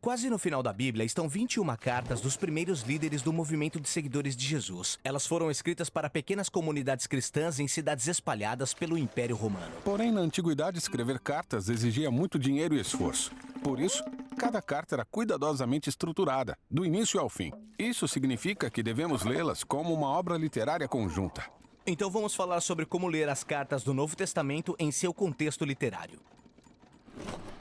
Quase no final da Bíblia estão 21 cartas dos primeiros líderes do movimento de seguidores de Jesus. Elas foram escritas para pequenas comunidades cristãs em cidades espalhadas pelo Império Romano. Porém, na antiguidade, escrever cartas exigia muito dinheiro e esforço. Por isso, cada carta era cuidadosamente estruturada, do início ao fim. Isso significa que devemos lê-las como uma obra literária conjunta. Então vamos falar sobre como ler as cartas do Novo Testamento em seu contexto literário.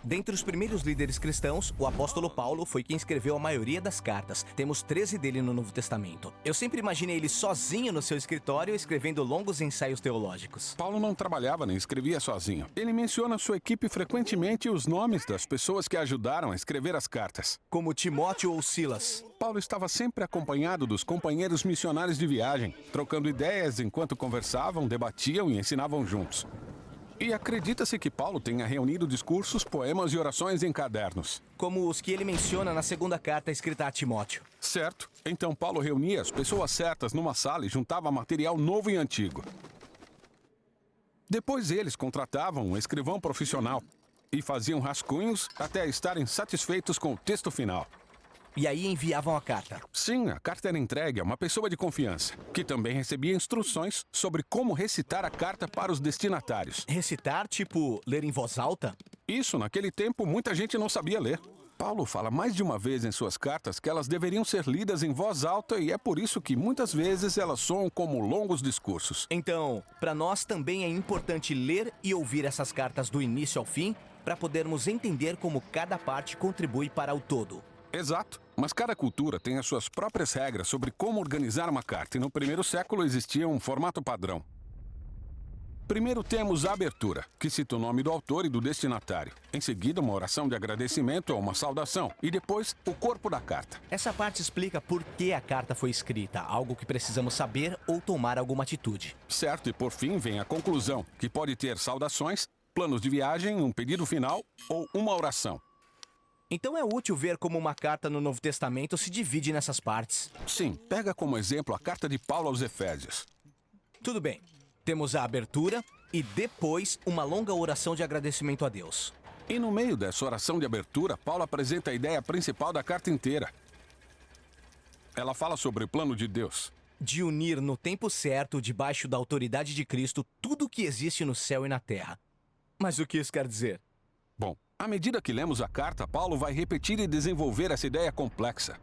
Dentre os primeiros líderes cristãos, o apóstolo Paulo foi quem escreveu a maioria das cartas. Temos 13 dele no Novo Testamento. Eu sempre imaginei ele sozinho no seu escritório, escrevendo longos ensaios teológicos. Paulo não trabalhava nem escrevia sozinho. Ele menciona sua equipe frequentemente e os nomes das pessoas que ajudaram a escrever as cartas, como Timóteo ou Silas. Paulo estava sempre acompanhado dos companheiros missionários de viagem, trocando ideias enquanto conversavam, debatiam e ensinavam juntos. E acredita-se que Paulo tenha reunido discursos, poemas e orações em cadernos. Como os que ele menciona na segunda carta escrita a Timóteo. Certo. Então Paulo reunia as pessoas certas numa sala e juntava material novo e antigo. Depois eles contratavam um escrivão profissional e faziam rascunhos até estarem satisfeitos com o texto final. E aí enviavam a carta. Sim, a carta era entregue a uma pessoa de confiança, que também recebia instruções sobre como recitar a carta para os destinatários. Recitar, tipo, ler em voz alta? Isso, naquele tempo, muita gente não sabia ler. Paulo fala mais de uma vez em suas cartas que elas deveriam ser lidas em voz alta e é por isso que muitas vezes elas soam como longos discursos. Então, para nós também é importante ler e ouvir essas cartas do início ao fim para podermos entender como cada parte contribui para o todo. Exato. Mas cada cultura tem as suas próprias regras sobre como organizar uma carta, e no primeiro século existia um formato padrão. Primeiro temos a abertura, que cita o nome do autor e do destinatário. Em seguida, uma oração de agradecimento ou uma saudação. E depois, o corpo da carta. Essa parte explica por que a carta foi escrita, algo que precisamos saber ou tomar alguma atitude. Certo, e por fim vem a conclusão, que pode ter saudações, planos de viagem, um pedido final ou uma oração. Então é útil ver como uma carta no Novo Testamento se divide nessas partes. Sim, pega como exemplo a carta de Paulo aos Efésios. Tudo bem. Temos a abertura e depois uma longa oração de agradecimento a Deus. E no meio dessa oração de abertura, Paulo apresenta a ideia principal da carta inteira. Ela fala sobre o plano de Deus. De unir no tempo certo, debaixo da autoridade de Cristo, tudo o que existe no céu e na terra. Mas o que isso quer dizer? Bom, à medida que lemos a carta, Paulo vai repetir e desenvolver essa ideia complexa.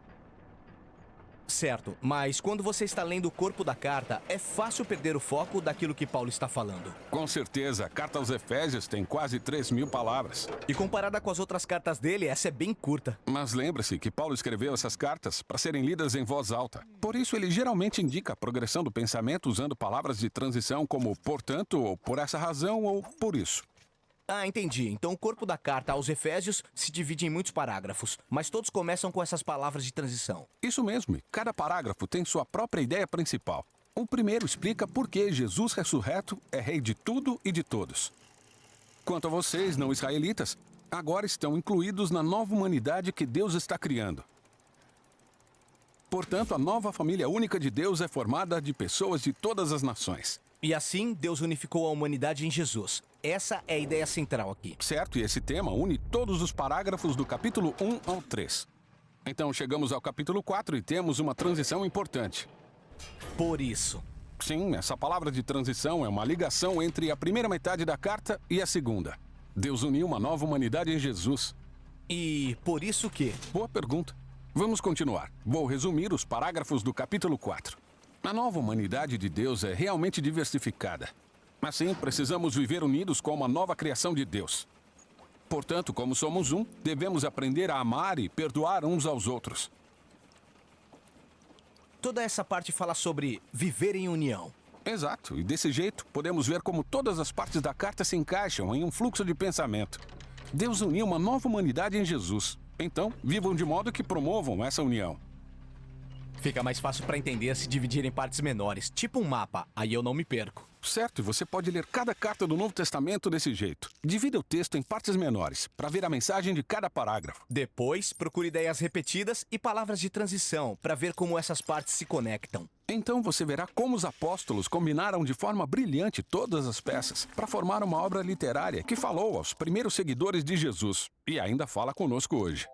Certo, mas quando você está lendo o corpo da carta, é fácil perder o foco daquilo que Paulo está falando. Com certeza, a carta aos Efésios tem quase 3.000 palavras. E comparada com as outras cartas dele, essa é bem curta. Mas lembre-se que Paulo escreveu essas cartas para serem lidas em voz alta. Por isso, ele geralmente indica a progressão do pensamento usando palavras de transição como portanto, ou por essa razão, ou por isso. Ah, entendi. Então o corpo da carta aos Efésios se divide em muitos parágrafos, mas todos começam com essas palavras de transição. Isso mesmo, e cada parágrafo tem sua própria ideia principal. O primeiro explica por que Jesus ressurreto é rei de tudo e de todos. Quanto a vocês, não israelitas, agora estão incluídos na nova humanidade que Deus está criando. Portanto, a nova família única de Deus é formada de pessoas de todas as nações. E assim, Deus unificou a humanidade em Jesus. Essa é a ideia central aqui. Certo, e esse tema une todos os parágrafos do capítulo 1 ao 3. Então chegamos ao capítulo 4 e temos uma transição importante. Por isso. Sim, essa palavra de transição é uma ligação entre a primeira metade da carta e a segunda. Deus uniu uma nova humanidade em Jesus. E por isso que? Boa pergunta. Vamos continuar. Vou resumir os parágrafos do capítulo 4. A nova humanidade de Deus é realmente diversificada. Assim, precisamos viver unidos como a nova criação de Deus. Portanto, como somos um, devemos aprender a amar e perdoar uns aos outros. Toda essa parte fala sobre viver em união. Exato, e desse jeito podemos ver como todas as partes da carta se encaixam em um fluxo de pensamento. Deus uniu uma nova humanidade em Jesus. Então, vivam de modo que promovam essa união. Fica mais fácil para entender se dividir em partes menores, tipo um mapa, aí eu não me perco. Certo, e você pode ler cada carta do Novo Testamento desse jeito. Divida o texto em partes menores, para ver a mensagem de cada parágrafo. Depois, procure ideias repetidas e palavras de transição, para ver como essas partes se conectam. Então você verá como os apóstolos combinaram de forma brilhante todas as peças para formar uma obra literária que falou aos primeiros seguidores de Jesus e ainda fala conosco hoje.